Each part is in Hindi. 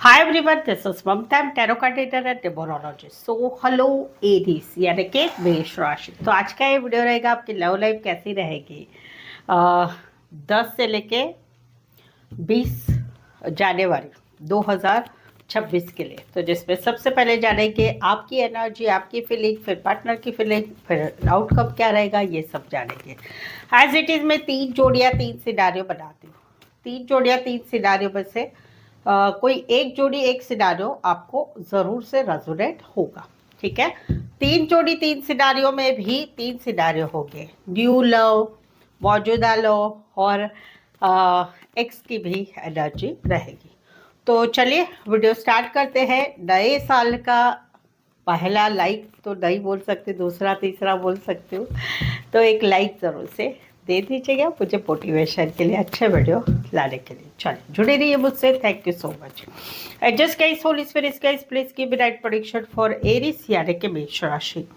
Hi everyone, this is Mamta. I'm tarot card reader and numerologist. So hello Aries यानी कि मेष राशि। तो आज का ये वीडियो रहेगा आपकी लव लाइफ कैसी रहेगी 10 से लेके 20 जनवरी 2026 के लिए। तो जिसमें सबसे पहले जानेंगे आपकी एनर्जी, आपकी फीलिंग, फिर पार्टनर की फीलिंग, फिर आउटकम क्या रहेगा, ये सब जानेंगे। एज इट इज़ मैं 3 जोड़ियाँ 3 सिनारियो बनाती हूँ। 3 जोड़ियाँ 3 सिनारियो में से कोई एक जोड़ी एक सिनारियो आपको ज़रूर से रेजोनेट होगा। ठीक है, 3 जोड़ी 3 सिनारियो में भी 3 सिनारियो होंगे, न्यू लव, मौजूदा लव और एक्स की भी एनर्जी रहेगी। तो चलिए वीडियो स्टार्ट करते हैं। नए साल का पहला लाइक तो नहीं बोल सकते, दूसरा तीसरा बोल सकते हो, तो एक लाइक ज़रूर से दे दीजिएगा मुझे मोटिवेशन के लिए, अच्छे वीडियो लाने के लिए। चलिए जुड़े रहिए मुझसे। Thank you so much. Adjust guys, holy spirit guys, please give me right prediction for Aries यानी कि मेष राशि।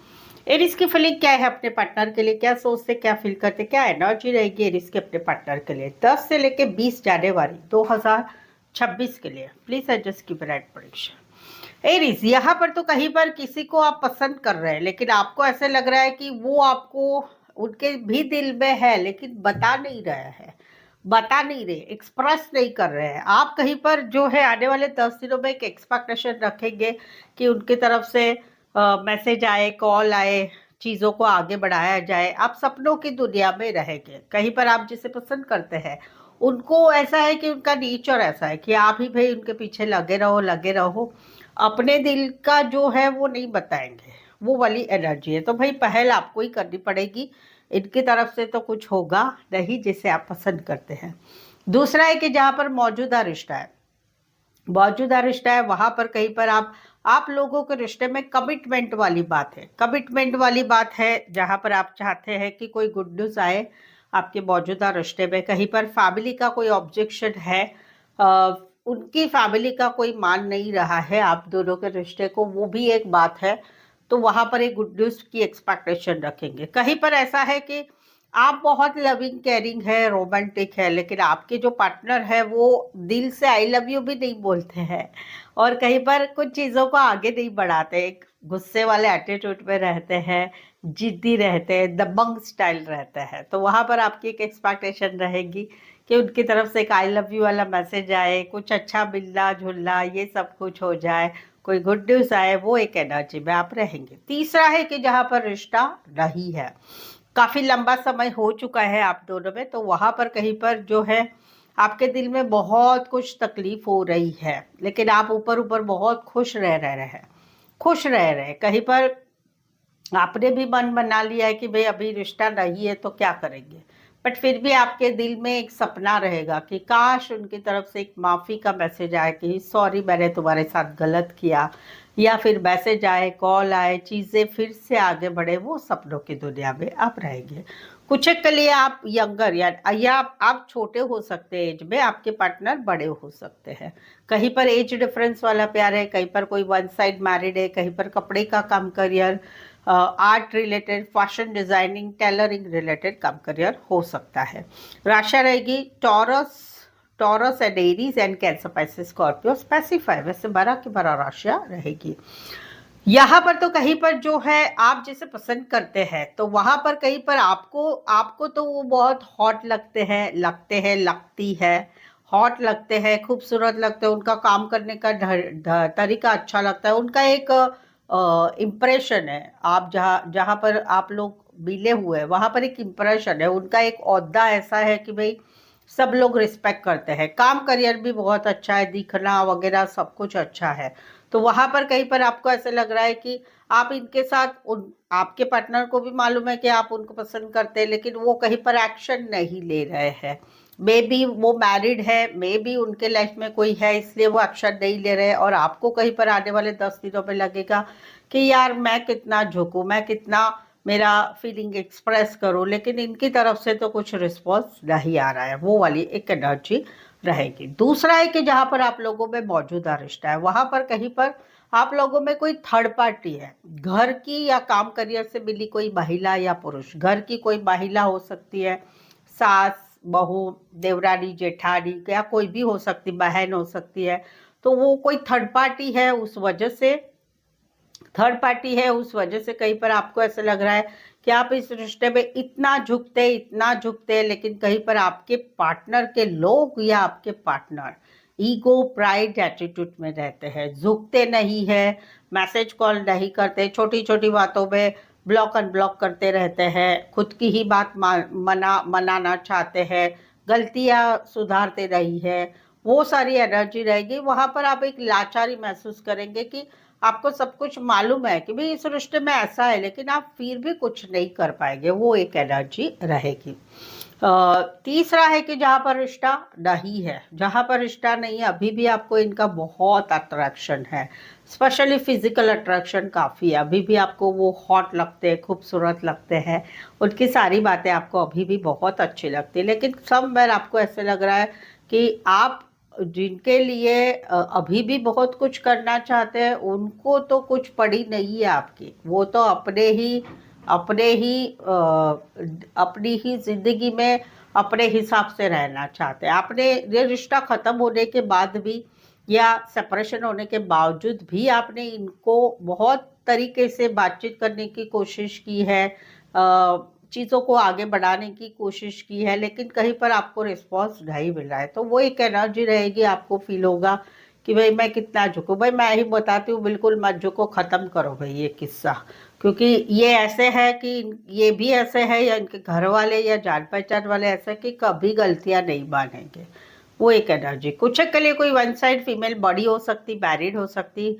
एरिस की फीलिंग क्या है अपने पार्टनर के लिए, क्या सोचते, क्या फील करते, क्या एनर्जी रहेगी एरिस के अपने पार्टनर के लिए 10 से लेके 20 जनवरी 2026 के लिए। Please adjust give me right prediction. Aries, यहाँ पर तो कहीं पर किसी को आप पसंद कर रहे हैं, लेकिन आपको ऐसे लग रहा है कि वो आपको उनके भी दिल में है, लेकिन बता नहीं रहा है, बता नहीं रहे, एक्सप्रेस नहीं कर रहे हैं। आप कहीं पर जो है आने वाले 10 दिनों में एक एक्सपेक्टेशन रखेंगे कि उनकी तरफ से मैसेज आए, कॉल आए, चीज़ों को आगे बढ़ाया जाए। आप सपनों की दुनिया में रहेंगे। कहीं पर आप जिसे पसंद करते हैं उनको ऐसा है कि उनका नेचर ऐसा है कि आप ही भाई उनके पीछे लगे रहो, अपने दिल का जो है वो नहीं बताएंगे, वो वाली एनर्जी है। तो भाई पहल आपको ही करनी पड़ेगी, इनकी तरफ से तो कुछ होगा नहीं जिसे आप पसंद करते हैं। दूसरा है कि जहाँ पर मौजूदा रिश्ता है वहाँ पर कहीं पर आप लोगों के रिश्ते में कमिटमेंट वाली बात है, कमिटमेंट वाली बात है, जहाँ पर आप चाहते हैं कि कोई गुड न्यूज़ आए आपके मौजूदा रिश्ते में। कहीं पर फैमिली का कोई ऑब्जेक्शन है, उनकी फैमिली का कोई मान नहीं रहा है आप दोनों के रिश्ते को, वो भी एक बात है। तो वहाँ पर एक गुड न्यूज़ की एक्सपेक्टेशन रखेंगे। कहीं पर ऐसा है कि आप बहुत लविंग केयरिंग है, रोमांटिक है, लेकिन आपके जो पार्टनर है वो दिल से आई लव यू भी नहीं बोलते हैं, और कहीं पर कुछ चीज़ों को आगे नहीं बढ़ाते, एक गुस्से वाले एटीट्यूड में रहते हैं, जिद्दी रहते हैं, दबंग स्टाइल रहता है। तो वहाँ पर आपकी एक एक्सपेक्टेशन रहेगी कि उनकी तरफ से एक आई लव यू वाला मैसेज आए, कुछ अच्छा मिलना जुलना ये सब कुछ हो जाए, कोई गुड न्यूज़ आए, वो एक एनर्जी में आप रहेंगे। तीसरा है कि जहाँ पर रिश्ता नहीं है, काफ़ी लंबा समय हो चुका है आप दोनों में, तो वहाँ पर कहीं पर जो है आपके दिल में बहुत कुछ तकलीफ हो रही है, लेकिन आप ऊपर ऊपर बहुत खुश रह रहे हैं, खुश रह रहे हैं। कहीं पर आपने भी मन बना लिया है कि भाई अभी रिश्ता नहीं है तो क्या करेंगे, बट फिर भी आपके दिल में एक सपना रहेगा कि काश उनकी तरफ से एक माफ़ी का मैसेज आए कि सॉरी मैंने तुम्हारे साथ गलत किया, या फिर मैसेज आए, कॉल आए, चीज़ें फिर से आगे बढ़े। वो सपनों की दुनिया में आप रहेंगे। कुछ एक के लिए आप यंगर या आप छोटे हो सकते हैं एज में, आपके पार्टनर बड़े हो सकते हैं। कहीं पर एज डिफरेंस वाला प्यार है, कहीं पर कोई वन साइड मैरिड है, कहीं पर कपड़े का काम career, art related, fashion designing, tailoring related काम करियर हो सकता है। राशि रहेगी taurus and Aries and cancer, Pisces, Scorpio, specify, वैसे 12 की 12 राशियां रहेगी। यहाँ पर तो कहीं पर जो है आप जिसे पसंद करते हैं, तो वहां पर कहीं पर आपको आपको तो वो बहुत हॉट लगती है, हॉट लगते हैं, खूबसूरत लगते हैं, उनका काम करने का तरीका अच्छा लगता है, उनका एक इम्प्रेशन है। आप जहाँ जहाँ पर आप लोग मिले हुए हैं वहाँ पर एक इम्प्रेशन है, उनका एक ओहदा ऐसा है कि भाई सब लोग रिस्पेक्ट करते हैं। काम करियर भी बहुत अच्छा है, दिखना वगैरह सब कुछ अच्छा है। तो वहाँ पर कहीं पर आपको ऐसे लग रहा है कि आप इनके साथ आपके पार्टनर को भी मालूम है कि आप उनको पसंद करते हैं, लेकिन वो कहीं पर एक्शन नहीं ले रहे हैं। मे बी वो मैरिड है, मे बी उनके लाइफ में कोई है, इसलिए वो एक्शन नहीं ले रहे हैं, और आपको कहीं पर आने वाले 10 दिनों में लगेगा कि यार मैं कितना झुकूं, मैं कितना मेरा फीलिंग एक्सप्रेस करूं, लेकिन इनकी तरफ से तो कुछ रिस्पॉन्स नहीं आ रहा है। वो वाली एक एनर्जी रहेगी। दूसरा है कि जहाँ पर आप लोगों में मौजूदा रिश्ता है वहाँ पर कहीं पर आप लोगों में कोई थर्ड पार्टी है, घर की या काम करियर से मिली कोई महिला या पुरुष, घर की कोई महिला हो सकती है, सास, बहू, देवरानी, जेठानी या कोई भी हो सकती, बहन हो सकती है, तो वो कोई थर्ड पार्टी है, उस वजह से कहीं पर आपको ऐसा लग रहा है कि आप इस रिश्ते में इतना झुकते, लेकिन कहीं पर आपके पार्टनर के लोग या आपके पार्टनर ईगो प्राइड एटीट्यूड में रहते हैं, झुकते नहीं है, मैसेज कॉल नहीं करते, छोटी छोटी बातों में ब्लॉक अनब्लॉक करते रहते हैं, खुद की ही बात मनाना चाहते हैं, गलतियां सुधारते नहीं है, वो सारी एनर्जी रहेगी। वहां पर आप एक लाचारी महसूस करेंगे कि आपको सब कुछ मालूम है कि भाई इस रिश्ते में ऐसा है, लेकिन आप फिर भी कुछ नहीं कर पाएंगे, वो एक एनर्जी रहेगी। तीसरा है कि जहाँ पर रिश्ता नहीं है, जहाँ पर रिश्ता नहीं है, अभी भी आपको इनका बहुत अट्रैक्शन है, स्पेशली फिजिकल अट्रैक्शन काफ़ी है, अभी भी आपको वो हॉट लगते हैं, खूबसूरत लगते हैं, उनकी सारी बातें आपको अभी भी बहुत अच्छी लगती है, लेकिन समवेयर आपको ऐसे लग रहा है कि आप जिनके लिए अभी भी बहुत कुछ करना चाहते हैं, उनको तो कुछ पड़ी नहीं है आपकी, वो तो अपनी ही जिंदगी में अपने हिसाब से रहना चाहते हैं। आपने ये रिश्ता खत्म होने के बाद भी या सेपरेशन होने के बावजूद भी आपने इनको बहुत तरीके से बातचीत करने की कोशिश की है, चीज़ों को आगे बढ़ाने की कोशिश की है, लेकिन कहीं पर आपको रिस्पॉन्स नहीं मिल रहा है, तो वो एक एनर्जी रहेगी, आपको फील होगा कि भाई मैं कितना झुकूँ। भाई मैं ही बताती हूँ, बिल्कुल मत झुको, ख़त्म करो भाई ये किस्सा, क्योंकि ये ऐसे है कि ये भी ऐसे है या इनके घर वाले या जान पहचान वाले ऐसे कि कभी गलतियाँ नहीं मानेंगे, वो एक एनर्जी। कुछ के लिए कोई वन साइड फीमेल बॉडी हो सकती, मैरिड हो सकती,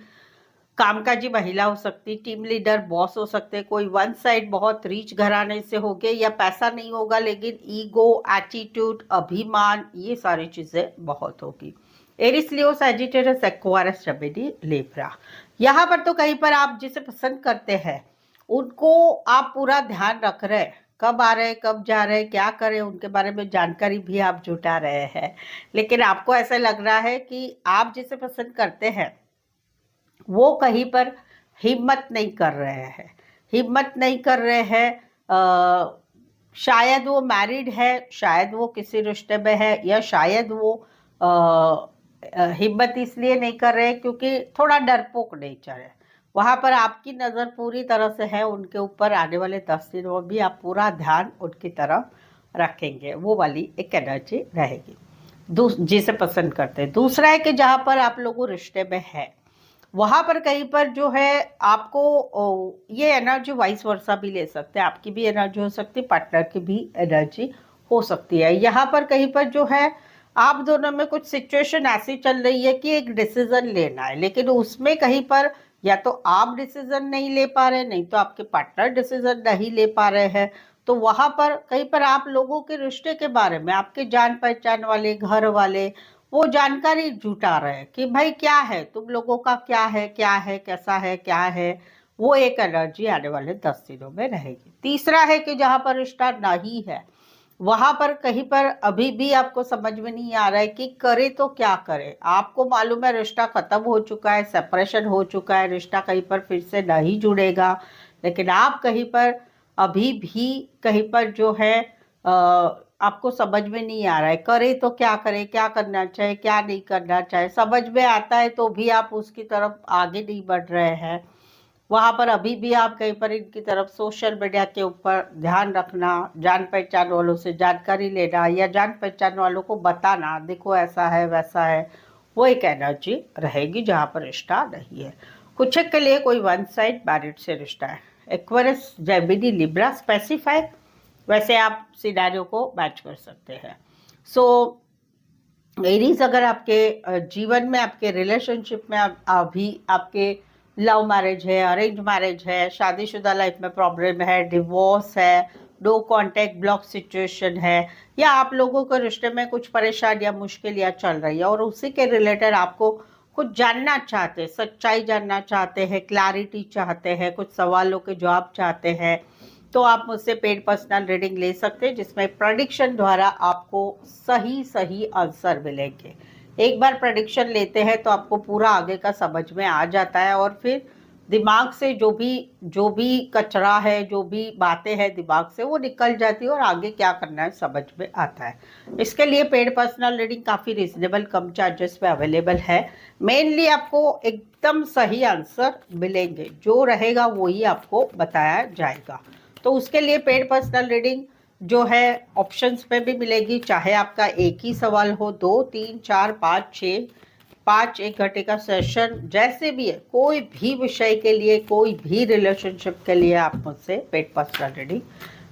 कामकाजी महिला हो सकती, टीम लीडर बॉस हो सकते, कोई वन साइड बहुत रिच घराने से हो गए, या पैसा नहीं होगा लेकिन ईगो, एटीट्यूड, अभिमान, ये सारी चीजें बहुत होगी। एरिस, लियो, सैजिटेरियस, एक्वारियस, जेमिनी, लिब्रा, यहाँ पर तो कहीं पर आप जिसे पसंद करते हैं उनको आप पूरा ध्यान रख रहे हैं, कब आ रहे हैं, कब जा रहे हैं, क्या करें, उनके बारे में जानकारी भी आप जुटा रहे हैं, लेकिन आपको ऐसा लग रहा है कि आप जिसे पसंद करते हैं वो कहीं पर हिम्मत नहीं कर रहे हैं, शायद वो मैरिड है, शायद वो किसी रिश्ते में है, या शायद वो हिम्मत इसलिए नहीं कर रहे क्योंकि थोड़ा डरपोक नेचर है। वहां पर आपकी नज़र पूरी तरह से है उनके ऊपर, आने वाले 10 दिनों में भी आप पूरा ध्यान उनकी तरफ रखेंगे, वो वाली एक एनर्जी रहेगी जिसे पसंद करते हैं। दूसरा है कि जहाँ पर आप लोगों रिश्ते में है वहां पर कहीं पर जो है आपको ये एनर्जी वाइस वर्सा भी ले सकते हैं, आपकी भी एनर्जी हो सकती है, पार्टनर की भी एनर्जी हो सकती है। यहाँ पर कहीं पर जो है आप दोनों में कुछ सिचुएशन ऐसी चल रही है कि एक डिसीजन लेना है, लेकिन उसमें कहीं पर या तो आप डिसीजन नहीं ले पा रहे, नहीं तो आपके पार्टनर डिसीजन नहीं ले पा रहे हैं, तो वहां पर कहीं पर आप लोगों के रिश्ते के बारे में आपके जान पहचान वाले, घर वाले वो जानकारी जुटा रहे हैं कि भाई क्या है, तुम लोगों का क्या है, कैसा है, क्या है, वो एक एनर्जी आने वाले 10 दिनों में रहेगी। तीसरा है कि जहां पर रिश्ता नहीं है वहां पर कहीं पर अभी भी आपको समझ में नहीं आ रहा है कि करे तो क्या करे। आपको मालूम है रिश्ता खत्म हो चुका है, सेपरेशन हो चुका है, रिश्ता कहीं पर फिर से नहीं जुड़ेगा, लेकिन आप कहीं पर अभी भी कहीं पर जो है आपको समझ में नहीं आ रहा है करे तो क्या करे, क्या करना चाहिए, क्या नहीं करना चाहिए, समझ में आता है तो भी आप उसकी तरफ आगे नहीं बढ़ रहे हैं। वहां पर अभी भी आप कहीं पर इनकी तरफ सोशल मीडिया के ऊपर ध्यान रखना, जान पहचान वालों से जानकारी लेना या जान पहचान वालों को बताना, देखो ऐसा है वैसा है, वो एक एनर्जी रहेगी जहाँ पर रिश्ता नहीं है। कुछ के लिए कोई वन साइड मैरिड से रिश्ता है। एक्वेरियस, जेमिनी, लिब्रा स्पेसिफाई, वैसे आप सिनेरियो को मैच कर सकते हैं। सो एरीज, अगर आपके जीवन में, आपके रिलेशनशिप में अभी आपके लव मैरिज है, अरेंज मैरिज है, शादीशुदा लाइफ में प्रॉब्लम है, डिवोर्स है, नो कांटेक्ट ब्लॉक सिचुएशन है, या आप लोगों के रिश्ते में कुछ परेशानियां, मुश्किलें चल रही है और उसी के रिलेटेड आपको कुछ जानना चाहते हैं, सच्चाई जानना चाहते हैं, क्लैरिटी चाहते हैं, कुछ सवालों के जवाब चाहते हैं, तो आप मुझसे पेड पर्सनल रीडिंग ले सकते हैं जिसमें प्रेडिक्शन द्वारा आपको सही सही आंसर मिलेंगे। एक बार प्रेडिक्शन लेते हैं तो आपको पूरा आगे का समझ में आ जाता है और फिर दिमाग से जो भी कचरा है, जो भी बातें हैं दिमाग से, वो निकल जाती है और आगे क्या करना है समझ में आता है। इसके लिए पेड पर्सनल रीडिंग काफ़ी रिजनेबल कम चार्जेस पे अवेलेबल है। मेनली आपको एकदम सही आंसर मिलेंगे, जो रहेगा वही आपको बताया जाएगा। तो उसके लिए पेड पर्सनल रीडिंग जो है ऑप्शंस पे भी मिलेगी, चाहे आपका एक ही सवाल हो, 2, 3, 4, 5, 6, 5 1 घंटे का सेशन, जैसे भी है, कोई भी विषय के लिए, कोई भी रिलेशनशिप के लिए आप मुझसे पेड पर्सनल रीडिंग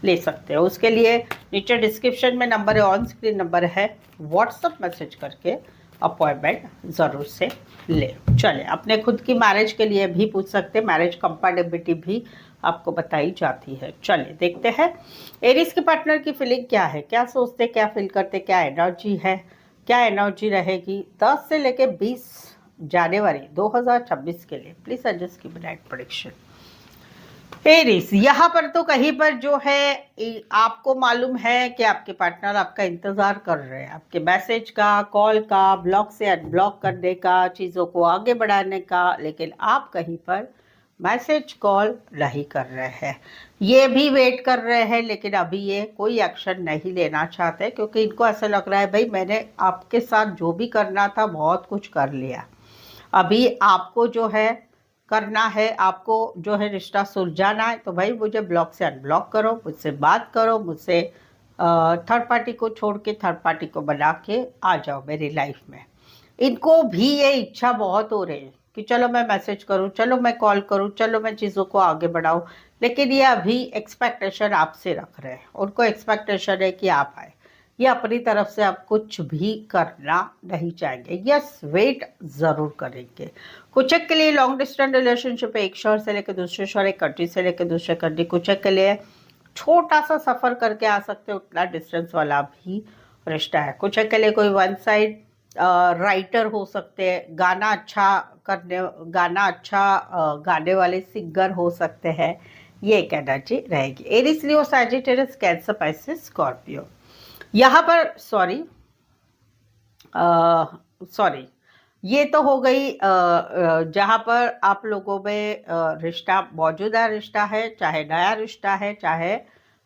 ले सकते हो। उसके लिए नीचे डिस्क्रिप्शन में नंबर है, ऑन स्क्रीन नंबर है, व्हाट्सअप मैसेज करके अपॉइंटमेंट ज़रूर से ले। चले, अपने खुद की मैरिज के लिए भी पूछ सकते हैं, मैरिज कंपैटिबिलिटी भी आपको बताई जाती है। चलिए देखते हैं एरीज के पार्टनर की फीलिंग क्या है, क्या सोचते, क्या फील करते, क्या एनर्जी है, क्या एनर्जी रहेगी 10 से लेके 20 जनवरी 2026 के लिए। प्लीज एडजस्ट की नाइट प्रेडिक्शन। एरीज, यहाँ पर तो कहीं पर जो है आपको मालूम है कि आपके पार्टनर आपका इंतजार कर रहे हैं, आपके मैसेज का, कॉल का, ब्लॉक से अनब्लॉक करने का, चीज़ों को आगे बढ़ाने का, लेकिन आप कहीं पर मैसेज कॉल नहीं कर रहे हैं। ये भी वेट कर रहे हैं, लेकिन अभी ये कोई एक्शन नहीं लेना चाहते, क्योंकि इनको ऐसा लग रहा है भाई मैंने आपके साथ जो भी करना था बहुत कुछ कर लिया, अभी आपको जो है करना है, आपको जो है रिश्ता सुलझाना है, तो भाई मुझे ब्लॉक से अनब्लॉक करो, मुझसे बात करो, मुझसे थर्ड पार्टी को छोड़ के थर्ड पार्टी को बना के आ जाओ मेरी लाइफ में। इनको भी ये इच्छा बहुत हो रही है कि चलो मैं मैसेज करूं, चलो मैं कॉल करूं, चलो मैं चीज़ों को आगे बढ़ाऊं, लेकिन ये अभी एक्सपेक्टेशन आपसे रख रहे हैं। उनको एक्सपेक्टेशन है कि आप आए, ये अपनी तरफ से आप कुछ भी करना नहीं चाहेंगे। यस, वेट ज़रूर करेंगे। कुछ एक के लिए लॉन्ग डिस्टेंस रिलेशनशिप है, एक शहर से लेकर दूसरे शहर, एक कंट्री से लेकर दूसरे कंट्री। कुछ एक के लिए छोटा सा सफ़र करके आ सकते, उतना डिस्टेंस वाला भी रिश्ता है। कुछ एक के लिए कोई वन साइड राइटर हो सकते हैं, गाना अच्छा गाने वाले सिंगर हो सकते हैं, ये एक एनर्जी रहेगी। एरीज, लियो, सैजिटेरियस, कैंसर, पाइसेस, स्कॉर्पियो। यहाँ पर सॉरी, ये तो हो गई जहाँ पर आप लोगों में रिश्ता, मौजूदा रिश्ता है, चाहे नया रिश्ता है, चाहे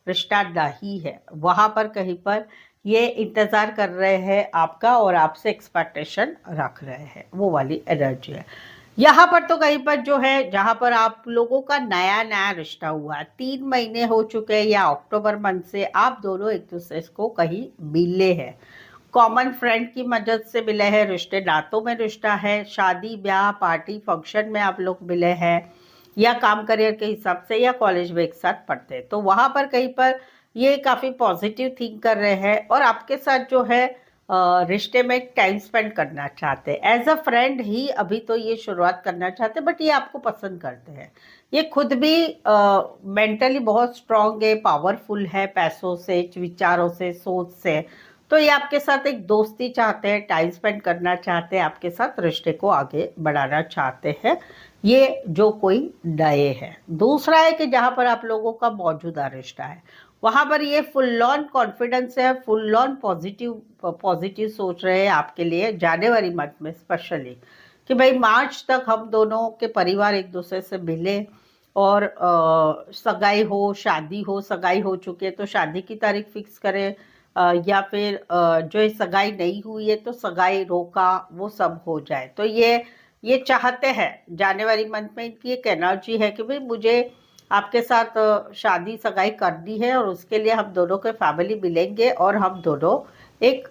रिश्ता नहीं है, वहाँ पर कहीं पर ये इंतज़ार कर रहे हैं आपका और आपसे एक्सपेक्टेशन रख रहे हैं, वो वाली एनर्जी है। यहाँ पर तो कहीं पर जो है, जहाँ पर आप लोगों का नया नया रिश्ता हुआ, 3 महीने हो चुके हैं या अक्टूबर मंथ से आप दोनों एक दूसरे को कहीं मिले हैं, कॉमन फ्रेंड की मदद से मिले हैं, रिश्ते नातों में रिश्ता है, शादी ब्याह पार्टी फंक्शन में आप लोग मिले हैं, या काम करियर के हिसाब से, या कॉलेज में एक साथ पढ़ते हैं, तो वहाँ पर कहीं पर ये काफ़ी पॉजिटिव थिंक कर रहे हैं और आपके साथ जो है रिश्ते में टाइम स्पेंड करना चाहते हैं। एज अ फ्रेंड ही अभी तो ये शुरुआत करना चाहते हैं, बट ये आपको पसंद करते हैं। ये खुद भी मेंटली बहुत स्ट्रांग है, पावरफुल है, पैसों से, विचारों से, सोच से। तो ये आपके साथ एक दोस्ती चाहते हैं, टाइम स्पेंड करना चाहते हैं, आपके साथ रिश्ते को आगे बढ़ाना चाहते हैं, ये जो कोई नए है। दूसरा है कि जहाँ पर आप लोगों का मौजूदा रिश्ता है, वहाँ पर ये फुल ऑन कॉन्फिडेंस है, फुल ऑन पॉजिटिव सोच रहे हैं आपके लिए जनवरी मंथ में स्पेशली, कि भाई मार्च तक हम दोनों के परिवार एक दूसरे से मिले और सगाई हो, शादी हो, सगाई हो चुकी है तो शादी की तारीख फिक्स करें, या फिर जो सगाई नहीं हुई है तो सगाई रोका, वो सब हो जाए। तो ये चाहते हैं जनवरी मंथ में, इनकी एक एनर्जी है कि भाई मुझे आपके साथ शादी सगाई करनी है और उसके लिए हम दोनों के फैमिली मिलेंगे और हम दोनों एक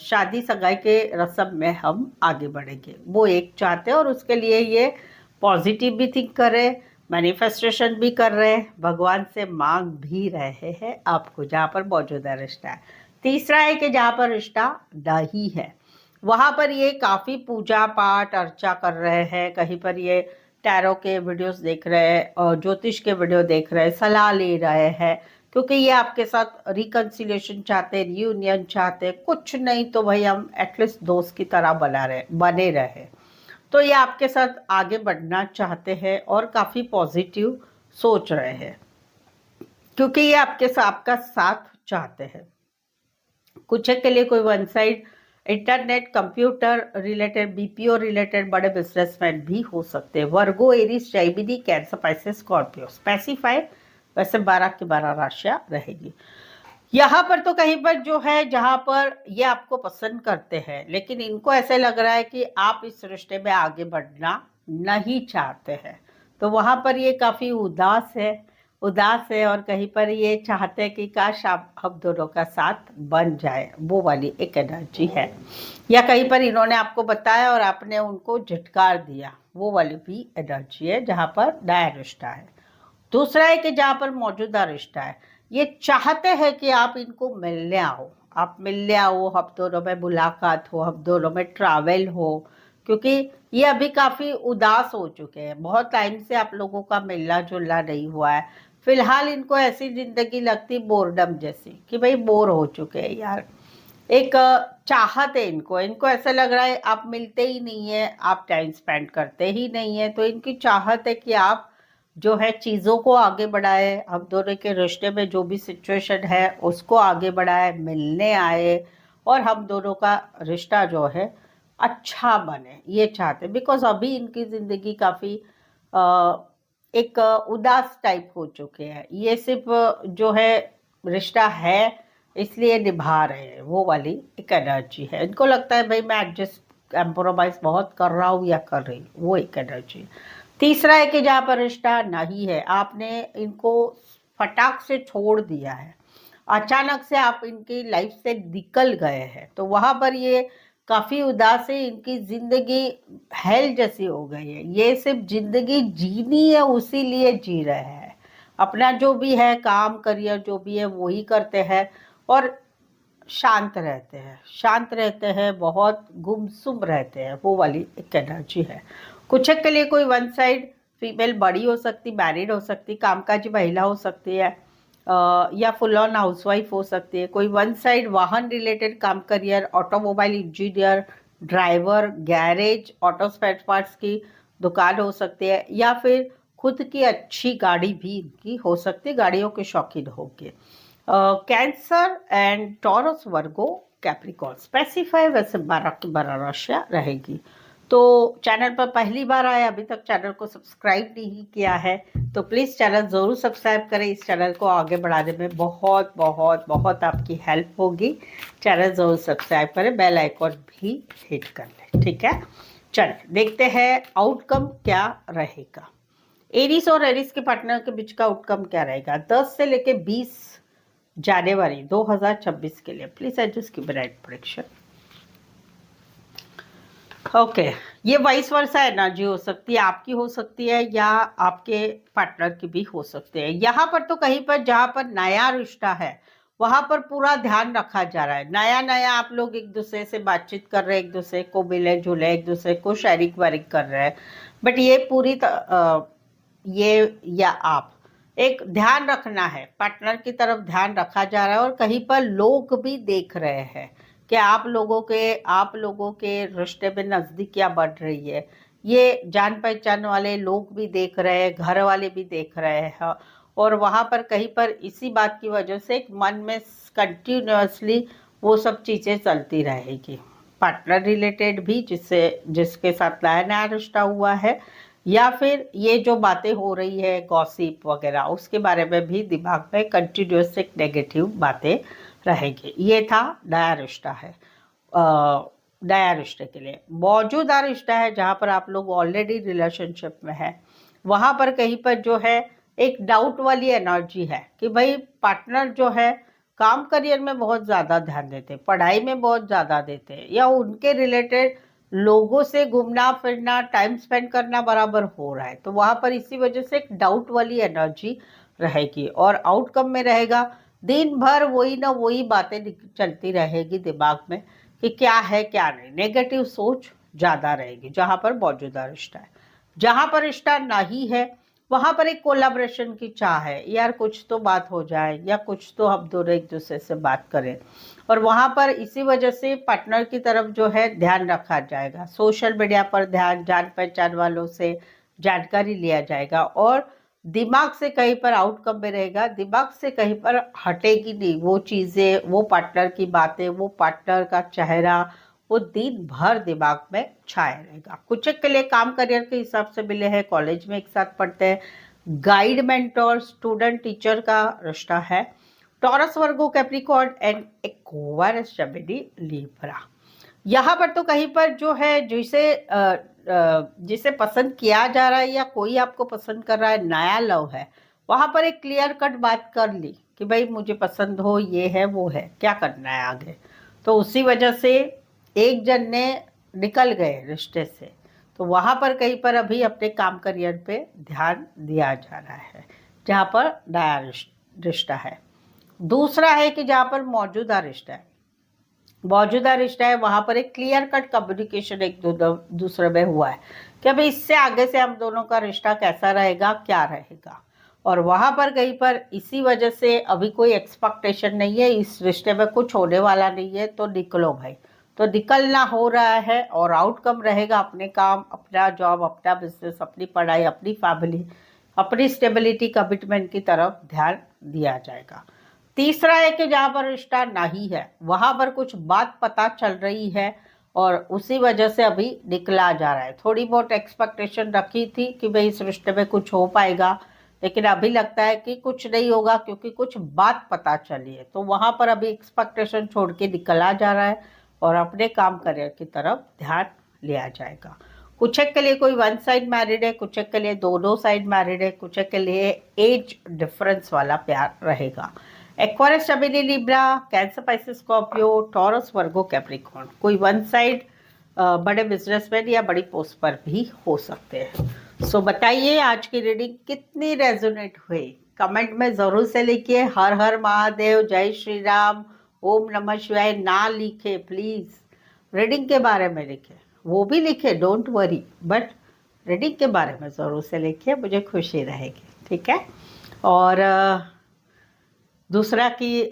शादी सगाई के रस्म में हम आगे बढ़ेंगे, वो एक चाहते हैं। और उसके लिए ये पॉजिटिव भी थिंक कर रहे हैं, मैनिफेस्टेशन भी कर रहे हैं, भगवान से मांग भी रहे हैं आपको, जहाँ पर मौजूदा रिश्ता है। तीसरा है कि जहाँ पर रिश्ता नहीं है, वहाँ पर ये काफ़ी पूजा पाठ अर्चा कर रहे हैं, कहीं पर ये टैरो के वीडियोस देख रहे हैं और ज्योतिष के वीडियो देख रहे हैं, सलाह ले रहे हैं, क्योंकि ये आपके साथ रिकन्सिलिएशन चाहते हैं, रियूनियन चाहते हैं, कुछ नहीं तो भाई हम एटलीस्ट दोस्त की तरह बने रहे। तो ये आपके साथ आगे बढ़ना चाहते हैं और काफ़ी पॉजिटिव सोच रहे हैं, क्योंकि ये आपका साथ चाहते हैं। कुछ के लिए कोई one side internet, computer related, BPO related बड़े बिजनेसमैन भी हो सकते हैं। Virgo, Aries, Gemini, Cancer, Pisces, Scorpio. Specify वैसे 12 की 12 राशियां रहेगी। यहाँ पर तो कहीं पर जो है जहाँ पर ये आपको पसंद करते हैं, लेकिन इनको ऐसे लग रहा है कि आप इस रिश्ते में आगे बढ़ना नहीं चाहते हैं, तो वहां पर ये काफी उदास है और कहीं पर ये चाहते हैं कि काश आप हम दोनों का साथ बन जाए, वो वाली एक एनर्जी है। या कहीं पर इन्होंने आपको बताया और आपने उनको झटकार दिया, वो वाली भी एनर्जी है जहाँ पर नया रिश्ता है। दूसरा है कि जहाँ पर मौजूदा रिश्ता है, ये चाहते हैं कि आप इनको मिलने आओ, आप मिलने आओ, हम दोनों में मुलाकात हो, हम दोनों में ट्रैवल हो, क्योंकि ये अभी काफी उदास हो चुके हैं। बहुत टाइम से आप लोगों का मिलना जुलना नहीं हुआ है। फिलहाल इनको ऐसी जिंदगी लगती बोरडम जैसी कि भाई बोर हो चुके हैं यार। एक चाहत है इनको, इनको ऐसा लग रहा है आप मिलते ही नहीं है, आप टाइम स्पेंड करते ही नहीं है, तो इनकी चाहत है कि आप जो है चीज़ों को आगे बढ़ाए, हम दोनों के रिश्ते में जो भी सिचुएशन है उसको आगे बढ़ाए, मिलने आए और हम दोनों का रिश्ता जो है अच्छा बने, ये चाहते हैं। बिकॉज अभी इनकी ज़िंदगी काफ़ी एक उदास टाइप हो चुके हैं। ये सिर्फ जो है रिश्ता है इसलिए निभा रहे हैं, वो वाली एक एनर्जी है। इनको लगता है भाई मैं एडजस्ट कंप्रोमाइज बहुत कर रहा हूँ या कर रही हूँ, वो एक एनर्जी है। तीसरा है कि जहाँ पर रिश्ता नहीं है, आपने इनको फटाक से छोड़ दिया है, अचानक से आप इनकी लाइफ से निकल गए हैं, तो वहां पर ये काफी उदास है। इनकी जिंदगी हेल जैसी हो गई है, ये सिर्फ जिंदगी जीनी है उसी लिए जी रहे हैं। अपना जो भी है काम करियर जो भी है वही करते हैं और शांत रहते हैं, बहुत गुमसुम रहते हैं, वो वाली एक एनर्जी है। कुछ के लिए कोई वन साइड फीमेल बड़ी हो सकती, मैरिड हो सकती, कामकाजी महिला हो सकती है, या फुल ऑन हाउसवाइफ हो सकती है। कोई वन साइड वाहन रिलेटेड काम career, automobile engineer, driver, garage, auto spare parts की दुकान हो सकती है, या फिर खुद की अच्छी गाड़ी भी इनकी हो सकती है, गाड़ियों के शौकीन होंगे। Cancer and taurus, Virgo, Capricorn. Specify वैसे 12 की 12 राशियां रहेगी। तो चैनल पर पहली बार आए, अभी तक चैनल को सब्सक्राइब नहीं किया है तो प्लीज़ चैनल ज़रूर सब्सक्राइब करें। इस चैनल को आगे बढ़ाने में बहुत बहुत बहुत आपकी हेल्प होगी। चैनल ज़रूर सब्सक्राइब करें, बेल आइकॉन भी हिट कर लें, ठीक है। चलिए देखते हैं आउटकम क्या रहेगा। एरीज और एरीज के पार्टनर के बीच का आउटकम क्या रहेगा 10 से लेके 20 जनवरी 2026 के लिए। प्लीज एडजस्ट की ब्राइट प्रेडिक्शन। ओके, ये वाइस वर्सा एनर्जी हो सकती है, आपकी हो सकती है या आपके पार्टनर की भी हो सकती है। यहाँ पर तो कहीं पर जहाँ पर नया रिश्ता है वहां पर पूरा ध्यान रखा जा रहा है। नया नया आप लोग एक दूसरे से बातचीत कर रहे हैं, एक दूसरे को मिले जुले, एक दूसरे को शेयरिंग वेयरिंग कर रहे हैं, बट ये ये या आप एक ध्यान रखना है, पार्टनर की तरफ ध्यान रखा जा रहा है और कहीं पर लोग भी देख रहे हैं कि आप लोगों के रिश्ते में नजदीकियां बढ़ रही है। ये जान पहचान वाले लोग भी देख रहे हैं, घर वाले भी देख रहे हैं और वहां पर कहीं पर इसी बात की वजह से एक मन में कंटिन्यूअसली वो सब चीजें चलती रहेगी। पार्टनर रिलेटेड भी जिसके साथ नया नया रिश्ता हुआ है, या फिर ये जो बातें हो रही है गॉसिप वगैरह उसके बारे में भी दिमाग में कंटिन्यूस एक नेगेटिव बातें रहेगी। ये था नया रिश्ता है। नया रिश्ते के लिए मौजूदा रिश्ता है जहाँ पर आप लोग ऑलरेडी रिलेशनशिप में है, वहाँ पर कहीं पर जो है एक डाउट वाली एनर्जी है कि भाई पार्टनर जो है काम करियर में बहुत ज़्यादा ध्यान देते, पढ़ाई में बहुत ज़्यादा देते, या उनके रिलेटेड लोगों से घूमना फिरना टाइम स्पेंड करना बराबर हो रहा है, तो वहाँ पर इसी वजह से एक डाउट वाली एनर्जी रहेगी। और आउटकम में रहेगा दिन भर वही ना वही बातें चलती रहेगी दिमाग में कि क्या है क्या नहीं, नेगेटिव सोच ज़्यादा रहेगी जहाँ पर मौजूदा रिश्ता है। जहाँ पर रिश्ता नहीं है वहाँ पर एक कोलाब्रेशन की चाह है, यार कुछ तो बात हो जाए या कुछ तो हम दोनों एक दूसरे से बात करें, और वहाँ पर इसी वजह से पार्टनर की तरफ जो है ध्यान रखा जाएगा, सोशल मीडिया पर ध्यान, जान पहचान वालों से जानकारी लिया जाएगा और दिमाग से कहीं पर आउटकम में रहेगा, दिमाग से कहीं पर हटेगी नहीं वो चीज़ें, वो पार्टनर की बातें, वो पार्टनर का चेहरा, वो दिन भर दिमाग में छाया रहेगा। कुछ एक के लिए काम करियर के हिसाब से मिले हैं, कॉलेज में एक साथ पढ़ते हैं, गाइड मेंटोर स्टूडेंट टीचर का रिश्ता है। Taurus Virgo Capricorn and Aquarius Gemini Libra. यहाँ पर तो कहीं पर जो है जिसे पसंद किया जा रहा है या कोई आपको पसंद कर रहा है, नया लव है, वहां पर एक क्लियर कट बात कर ली कि भाई मुझे पसंद हो, ये है वो है, क्या करना है आगे। तो उसी वजह से एक जन ने निकल गए रिश्ते से, तो वहां पर कहीं पर अभी अपने काम करियर पे ध्यान दिया जा रहा है, जहाँ पर नया रिश्ता है। दूसरा है कि जहाँ पर मौजूदा रिश्ता है वहां पर एक क्लियर कट कम्युनिकेशन एक दूसरे में हुआ है कि अभी इससे आगे से हम दोनों का रिश्ता कैसा रहेगा, क्या रहेगा। और वहां पर कहीं पर इसी वजह से अभी कोई एक्सपेक्टेशन नहीं है, इस रिश्ते में कुछ होने वाला नहीं है, तो निकलो भाई। तो निकलना हो रहा है और आउटकम रहेगा अपने काम, अपना जॉब, अपना बिजनेस, अपनी पढ़ाई, अपनी फैमिली, अपनी स्टेबिलिटी, कमिटमेंट की तरफ ध्यान दिया जाएगा। तीसरा है कि जहाँ पर रिश्ता नहीं है वहां पर कुछ बात पता चल रही है और उसी वजह से अभी निकला जा रहा है। थोड़ी बहुत एक्सपेक्टेशन रखी थी कि भाई इस रिश्ते में कुछ हो पाएगा, लेकिन अभी लगता है कि कुछ नहीं होगा क्योंकि कुछ बात पता चली है। तो वहां पर अभी एक्सपेक्टेशन छोड़ के निकला जा रहा है और अपने काम करियर की तरफ ध्यान लिया जाएगा। कुछ एक के लिए कोई वन साइड मैरिड है, कुछ एक के लिए दोनों साइड मैरिड है, कुछ एक के लिए एज डिफरेंस वाला प्यार रहेगा। Aquarius Gemini Libra, Cancer Pisces Scorpio, Taurus Virgo Capricorn, कोई वन साइड बड़े बिजनेसमैन या बड़ी पोस्ट पर भी हो सकते हैं। सो बताइए आज की रीडिंग कितनी रेजोनेट हुई, कमेंट में ज़रूर से लिखिए। हर हर महादेव, जय श्री राम, ओम नमः शिवाय ना लिखे प्लीज़, रीडिंग के बारे में लिखे, वो भी लिखे, डोंट वरी, बट रीडिंग के बारे में ज़रूर से लिखिए, मुझे खुशी रहेगी। ठीक है। और दूसरा कि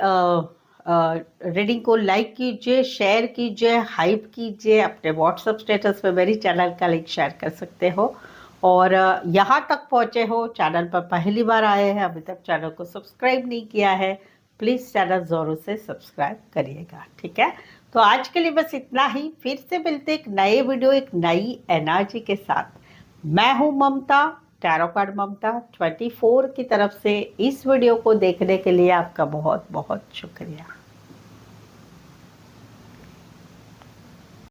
रीडिंग को लाइक कीजिए, शेयर कीजिए, हाइप कीजिए, अपने व्हाट्सएप स्टेटस पे मेरी चैनल का लिंक शेयर कर सकते हो। और यहाँ तक पहुँचे हो, चैनल पर पहली बार आए हैं, अभी तक चैनल को सब्सक्राइब नहीं किया है, प्लीज़ चैनल ज़रूर से सब्सक्राइब करिएगा। ठीक है। तो आज के लिए बस इतना ही, फिर से मिलते एक नए वीडियो, एक नई एनर्जी के साथ। मैं हूँ ममता, टैरो कार्ड ममता 24 की तरफ से। इस वीडियो को देखने के लिए आपका बहुत बहुत शुक्रिया।